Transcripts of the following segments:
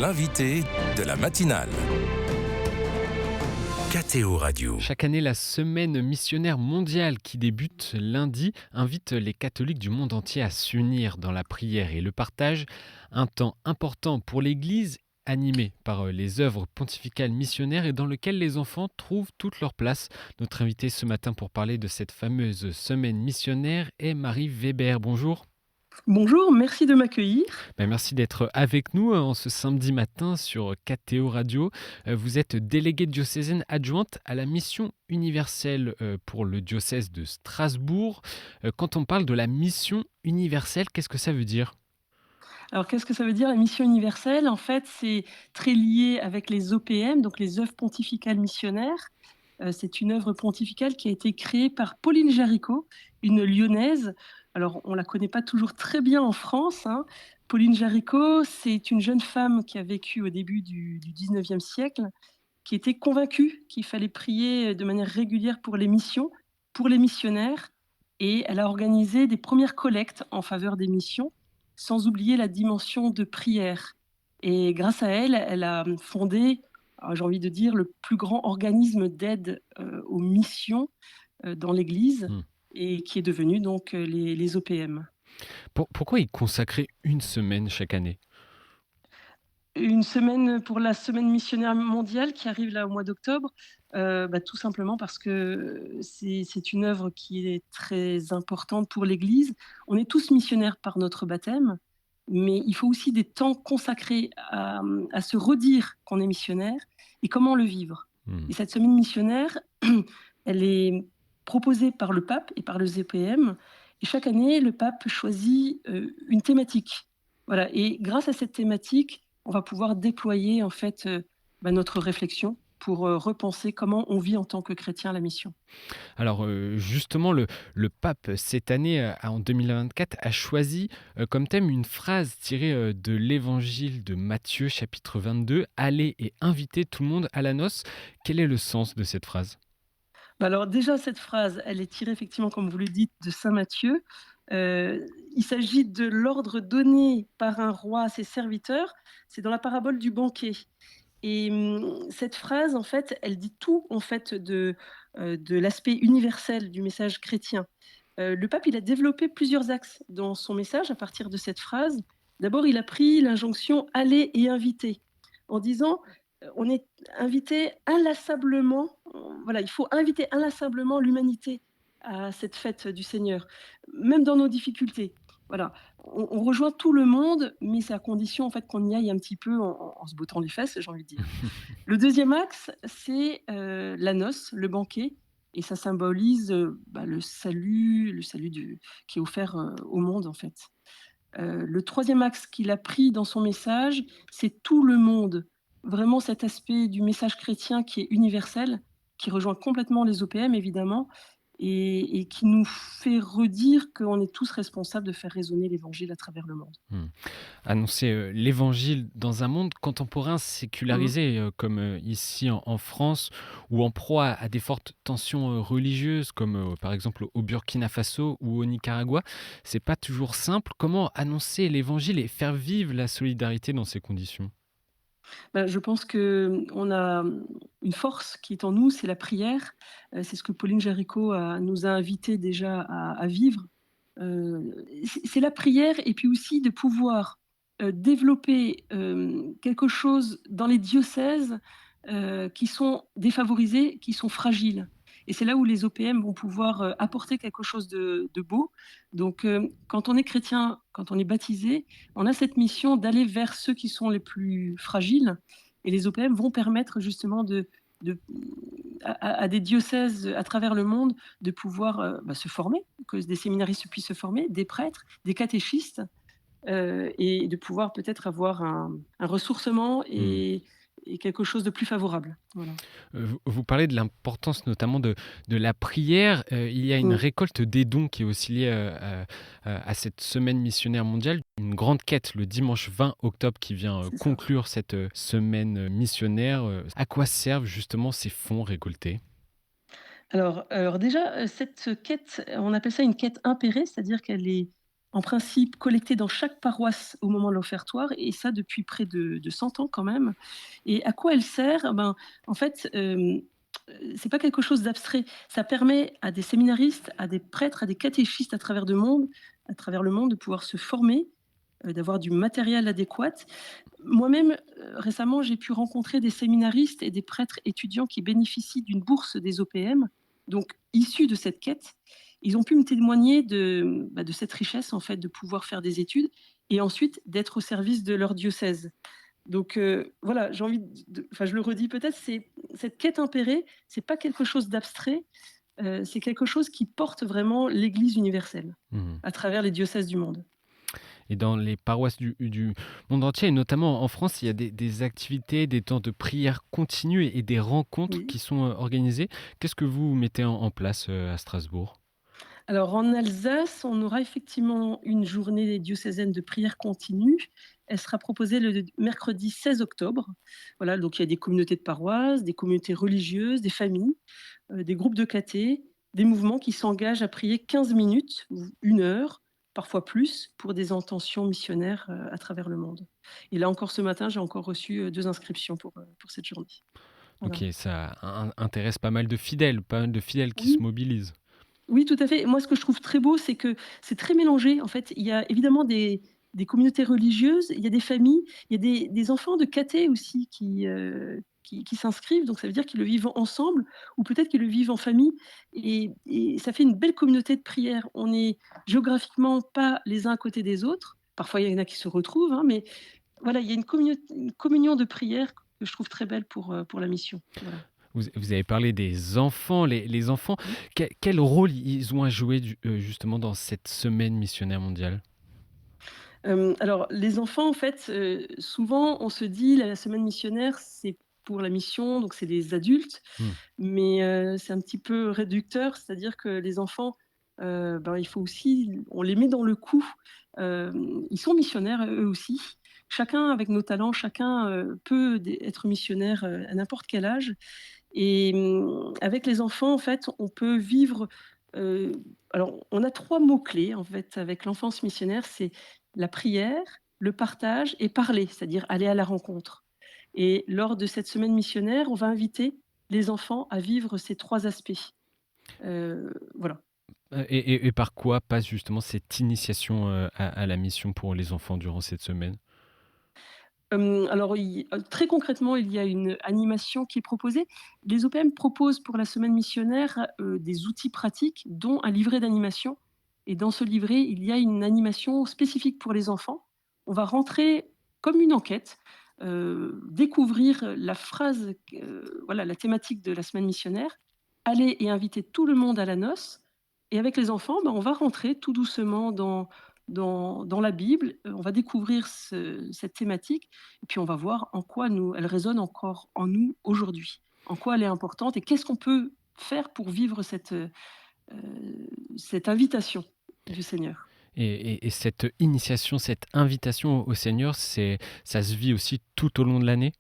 l'invité de la matinale. KTO Radio. Chaque année, la semaine missionnaire mondiale qui débute lundi invite les catholiques du monde entier à s'unir dans la prière et le partage. Un temps important pour l'Église, animé par les œuvres pontificales missionnaires et dans lequel les enfants trouvent toute leur place. Notre invitée ce matin pour parler de cette fameuse semaine missionnaire est Marie Weber. Bonjour. Bonjour, merci de m'accueillir. Merci d'être avec nous en ce samedi matin sur KTO Radio. Vous êtes déléguée diocésaine adjointe à la mission universelle pour le diocèse de Strasbourg. Quand on parle de la mission universelle, qu'est-ce que ça veut dire ? Alors, qu'est-ce que ça veut dire la mission universelle ? En fait, c'est très lié avec les OPM, donc les œuvres pontificales missionnaires. C'est une œuvre pontificale qui a été créée par Pauline Jaricot, une Lyonnaise. Alors, on ne la connaît pas toujours très bien en France, hein. Pauline Jaricot, c'est une jeune femme qui a vécu au début du 19e siècle, qui était convaincue qu'il fallait prier de manière régulière pour les missions, pour les missionnaires, et elle a organisé des premières collectes en faveur des missions, sans oublier la dimension de prière. Et grâce à elle, elle a fondé, j'ai envie de dire, le plus grand organisme d'aide aux missions dans l'Église, et qui est devenu donc les OPM. Pourquoi y consacrer une semaine chaque année ? Une semaine pour la semaine missionnaire mondiale qui arrive là au mois d'octobre, tout simplement parce que c'est une œuvre qui est très importante pour l'Église. On est tous missionnaires par notre baptême, mais il faut aussi des temps consacrés à se redire qu'on est missionnaire et comment le vivre. Et cette semaine missionnaire, elle est proposée par le pape et par le ZPM, et chaque année, le pape choisit une thématique. Voilà. Et grâce à cette thématique, on va pouvoir déployer en fait notre réflexion pour repenser comment on vit en tant que chrétien la mission. Alors justement, le pape, cette année, en 2024, a choisi comme thème une phrase tirée de l'évangile de Matthieu, chapitre 22, « Allez et invitez tout le monde à la noce ». Quel est le sens de cette phrase ? Alors déjà, cette phrase, elle est tirée effectivement, comme vous le dites, de saint Matthieu. Il s'agit de l'ordre donné par un roi à ses serviteurs. C'est dans la parabole du banquet. Et cette phrase, en fait, elle dit tout en fait de l'aspect universel du message chrétien. Le pape, il a développé plusieurs axes dans son message à partir de cette phrase. D'abord, il a pris l'injonction « aller et inviter » en disant on est invité inlassablement, voilà, il faut inviter inlassablement l'humanité à cette fête du Seigneur, même dans nos difficultés. Voilà, on rejoint tout le monde, mais c'est à condition en fait qu'on y aille un petit peu en se bottant les fesses, j'ai envie de dire. Le deuxième axe, c'est la noce, le banquet, et ça symbolise le salut qui est offert au monde en fait. Le troisième axe qu'il a pris dans son message, c'est tout le monde. Vraiment cet aspect du message chrétien qui est universel, qui rejoint complètement les OPM évidemment, et qui nous fait redire qu'on est tous responsables de faire résonner l'évangile à travers le monde. Annoncer l'évangile dans un monde contemporain sécularisé, comme ici en France, ou en proie à des fortes tensions religieuses, comme par exemple au Burkina Faso ou au Nicaragua, c'est pas toujours simple. Comment annoncer l'évangile et faire vivre la solidarité dans ces conditions ? Je pense qu'on a une force qui est en nous, c'est la prière. C'est ce que Pauline Jaricot nous a invités déjà à vivre. C'est la prière et puis aussi de pouvoir développer quelque chose dans les diocèses qui sont défavorisés, qui sont fragiles. Et c'est là où les OPM vont pouvoir apporter quelque chose de beau. Donc, quand on est chrétien, quand on est baptisé, on a cette mission d'aller vers ceux qui sont les plus fragiles. Et les OPM vont permettre justement à des diocèses à travers le monde de pouvoir se former, que des séminaristes puissent se former, des prêtres, des catéchistes, et de pouvoir peut-être avoir un ressourcement et quelque chose de plus favorable. Voilà. Vous parlez de l'importance notamment de la prière. Il y a une récolte des dons qui est aussi liée à cette semaine missionnaire mondiale. Une grande quête le dimanche 20 octobre qui vient conclure cette semaine missionnaire. À quoi servent justement ces fonds récoltés ? Alors déjà, cette quête, on appelle ça une quête impérée, c'est-à-dire qu'elle est en principe collectées dans chaque paroisse au moment de l'offertoire, et ça depuis près de 100 ans quand même. Et à quoi elle sert? Ben, en fait, c'est pas quelque chose d'abstrait. Ça permet à des séminaristes, à des prêtres, à des catéchistes à travers le monde de pouvoir se former, d'avoir du matériel adéquat. Moi-même, récemment, j'ai pu rencontrer des séminaristes et des prêtres étudiants qui bénéficient d'une bourse des OPM, donc issus de cette quête. Ils ont pu me témoigner de cette richesse, en fait, de pouvoir faire des études et ensuite d'être au service de leur diocèse. Donc voilà, j'ai envie enfin, je le redis peut-être, c'est cette quête impérée, c'est pas quelque chose d'abstrait, c'est quelque chose qui porte vraiment l'Église universelle, Mmh. à travers les diocèses du monde. Et dans les paroisses du monde entier, et notamment en France, il y a des activités, des temps de prière continue et des rencontres Oui. qui sont organisées. Qu'est-ce que vous mettez en place à Strasbourg? Alors en Alsace, on aura effectivement une journée diocésaine de prière continue. Elle sera proposée le mercredi 16 octobre. Voilà, donc il y a des communautés de paroisses, des communautés religieuses, des familles, des groupes de caté, des mouvements qui s'engagent à prier 15 minutes ou 1 heure, parfois plus, pour des intentions missionnaires, à travers le monde. Et là encore ce matin, j'ai encore reçu, 2 inscriptions pour cette journée. Voilà. OK, ça intéresse pas mal de fidèles qui se Oui. mobilisent. Oui, tout à fait. Moi, ce que je trouve très beau, c'est que c'est très mélangé. En fait, il y a évidemment des communautés religieuses, il y a des familles, il y a des enfants de caté aussi qui s'inscrivent. Donc ça veut dire qu'ils le vivent ensemble ou peut-être qu'ils le vivent en famille et ça fait une belle communauté de prière. On est géographiquement pas les uns à côté des autres. Parfois, il y en a qui se retrouvent, hein, mais voilà, il y a une communion de prière que je trouve très belle pour la mission. Voilà. Vous avez parlé des enfants. Les enfants, Mmh. quel rôle ils ont à jouer justement dans cette semaine missionnaire mondiale? Alors les enfants en fait, souvent on se dit la semaine missionnaire, c'est pour la mission, donc c'est des adultes, Mmh. mais c'est un petit peu réducteur, c'est-à-dire que les enfants, ben, il faut aussi on les met dans le coup. Ils sont missionnaires eux aussi. Chacun avec nos talents, chacun, peut être missionnaire, à n'importe quel âge et avec les enfants en fait, on peut vivre, heu, alors on a 3 mots clés en fait avec l'enfance missionnaire, c'est la prière, le partage et parler, c'est-à-dire aller à la rencontre. Et lors de cette semaine missionnaire, on va inviter les enfants à vivre ces 3 aspects. Voilà. Et par quoi passe justement cette initiation à la mission pour les enfants durant cette semaine? Alors très concrètement, il y a une animation qui est proposée. Les OPM proposent pour la semaine missionnaire, des outils pratiques, dont un livret d'animation et dans ce livret, il y a une animation spécifique pour les enfants. On va rentrer comme une enquête, découvrir la phrase voilà, la thématique de la semaine missionnaire, aller et inviter tout le monde à la noce et avec les enfants, ben, on va rentrer tout doucement dans la Bible, on va découvrir cette thématique et puis on va voir en quoi elle résonne encore en nous aujourd'hui, en quoi elle est importante et qu'est-ce qu'on peut faire pour vivre cette invitation du Seigneur. Et cette initiation, cette invitation au Seigneur, ça se vit aussi tout au long de l'année?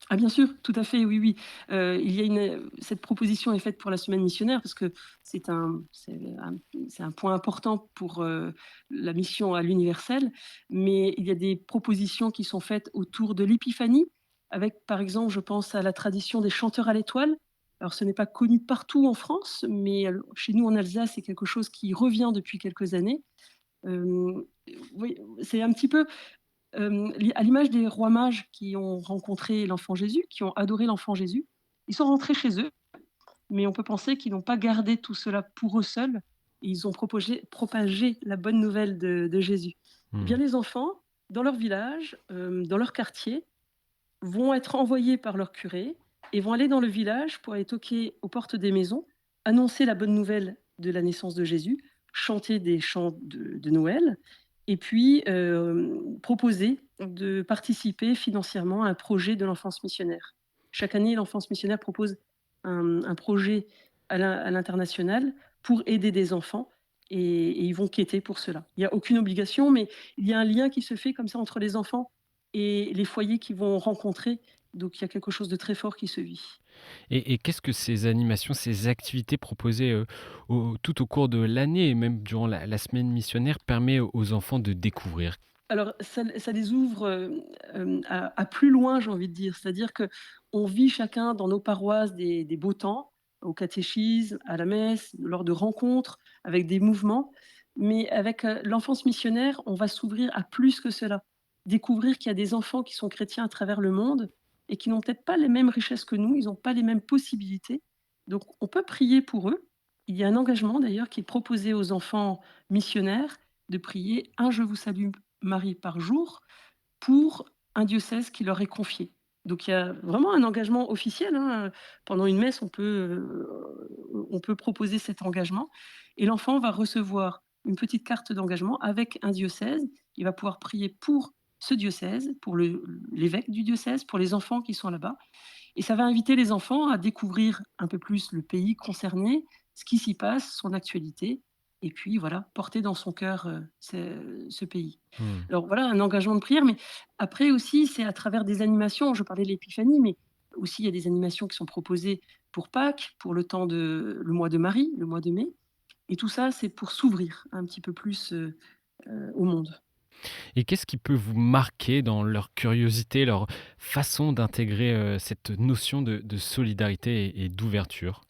Ah bien sûr, tout à fait, oui, oui. Il y a cette proposition est faite pour la semaine missionnaire parce que c'est un point important pour, la mission à l'universel, mais il y a des propositions qui sont faites autour de l'épiphanie avec, par exemple, je pense à la tradition des chanteurs à l'étoile. Alors ce n'est pas connu partout en France, mais chez nous en Alsace, c'est quelque chose qui revient depuis quelques années. Hem, oui, c'est un petit peu à l'image des rois mages qui ont rencontré l'enfant Jésus, qui ont adoré l'enfant Jésus, ils sont rentrés chez eux, mais on peut penser qu'ils n'ont pas gardé tout cela pour eux seuls et ils ont propagé la bonne nouvelle de Jésus. Eh Mmh. bien, les enfants, dans leur village, dans leur quartier, vont être envoyés par leur curé et vont aller dans le village pour aller toquer aux portes des maisons, annoncer la bonne nouvelle de la naissance de Jésus, chanter des chants de Noël et puis proposer de participer financièrement à un projet de l'enfance missionnaire. Chaque année, l'enfance missionnaire propose un projet à l'international pour aider des enfants et ils vont quêter pour cela. Il n'y a aucune obligation, mais il y a un lien qui se fait comme ça entre les enfants et les foyers qu'ils vont rencontrer. Donc il y a quelque chose de très fort qui se vit. Et qu'est-ce que ces animations, ces activités proposées, tout au cours de l'année et même durant la semaine missionnaire permet aux enfants de découvrir? Alors ça les ouvre, à plus loin, j'ai envie de dire. C'est-à-dire qu'on vit chacun dans nos paroisses des beaux temps, au catéchisme, à la messe, lors de rencontres, avec des mouvements. Mais avec, l'enfance missionnaire, on va s'ouvrir à plus que cela. Découvrir qu'il y a des enfants qui sont chrétiens à travers le monde et qui n'ont peut-être pas les mêmes richesses que nous, ils n'ont pas les mêmes possibilités. Donc on peut prier pour eux. Il y a un engagement d'ailleurs qui est proposé aux enfants missionnaires de prier un Je vous salue Marie par jour pour un diocèse qui leur est confié. Donc il y a vraiment un engagement officiel, hein. Pendant une messe, on peut proposer cet engagement et l'enfant va recevoir une petite carte d'engagement avec un diocèse. Il va pouvoir prier pour ce diocèse, pour l'évêque du diocèse, pour les enfants qui sont là-bas et ça va inviter les enfants à découvrir un peu plus le pays concerné, ce qui s'y passe, son actualité et puis voilà, porter dans son cœur, ce pays. Mmh. Alors voilà, un engagement de prière, mais après aussi, c'est à travers des animations. Je parlais de l'épiphanie, mais aussi il y a des animations qui sont proposées pour Pâques, pour le mois de Marie, le mois de mai et tout ça, c'est pour s'ouvrir un petit peu plus, au monde. Et qu'est-ce qui peut vous marquer dans leur curiosité, leur façon d'intégrer, cette notion de solidarité et d'ouverture?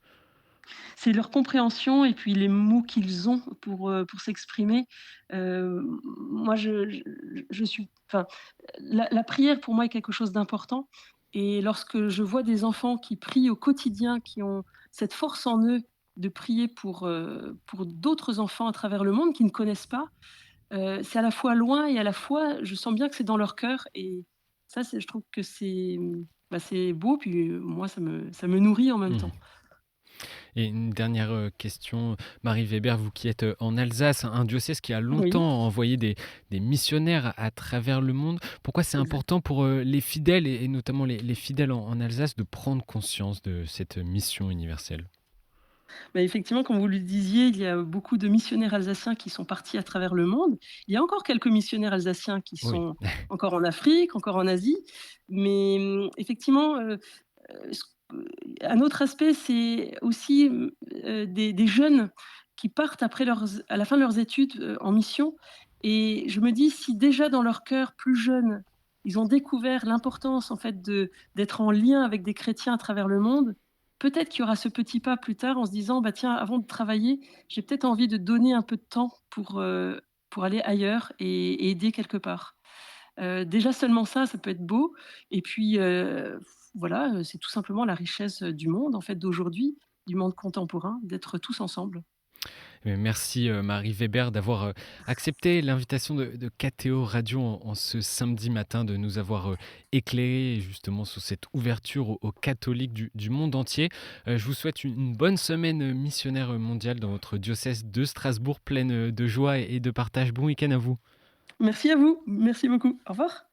C'est leur compréhension et puis les mots qu'ils ont pour s'exprimer. Moi, je suis enfin, la prière pour moi est quelque chose d'important et lorsque je vois des enfants qui prient au quotidien, qui ont cette force en eux de prier pour d'autres enfants à travers le monde qui ne connaissent pas, c'est à la fois loin et à la fois, je sens bien que c'est dans leur cœur et ça, je trouve que c'est beau puis, moi ça me nourrit en même Mmh. temps. Et une dernière, question, Marie Weber, vous qui êtes, en Alsace, un diocèse qui a Oui, longtemps envoyé des missionnaires à travers le monde. Pourquoi c'est exact. important pour, les fidèles et notamment les fidèles en Alsace de prendre conscience de cette mission universelle? Bah, effectivement, comme vous le disiez, il y a beaucoup de missionnaires alsaciens qui sont partis à travers le monde. Il y a encore quelques missionnaires alsaciens qui Oui. sont encore en Afrique, encore en Asie, mais effectivement, ce un autre aspect, c'est aussi, des jeunes qui partent après à la fin de leurs études, en mission et je me dis si déjà dans leur cœur, plus jeunes, ils ont découvert l'importance en fait d'être en lien avec des chrétiens à travers le monde, peut-être qu'il y aura ce petit pas plus tard en se disant: «Bah, tiens, avant de travailler, j'ai peut-être envie de donner un peu de temps pour aller ailleurs et aider quelque part». Déjà seulement ça peut être beau et puis, voilà, c'est tout simplement la richesse, du monde, en fait, d'aujourd'hui, du monde contemporain, d'être tous ensemble. Merci, Marie Weber d'avoir, accepté l'invitation de KTO Radio en ce samedi matin, de nous avoir, éclairés justement sur cette ouverture aux catholiques du monde entier. Je vous souhaite une bonne semaine, missionnaire, mondiale dans votre diocèse de Strasbourg, pleine, de joie et de partage. Bon week-end à vous. Merci à vous, merci beaucoup. Au revoir.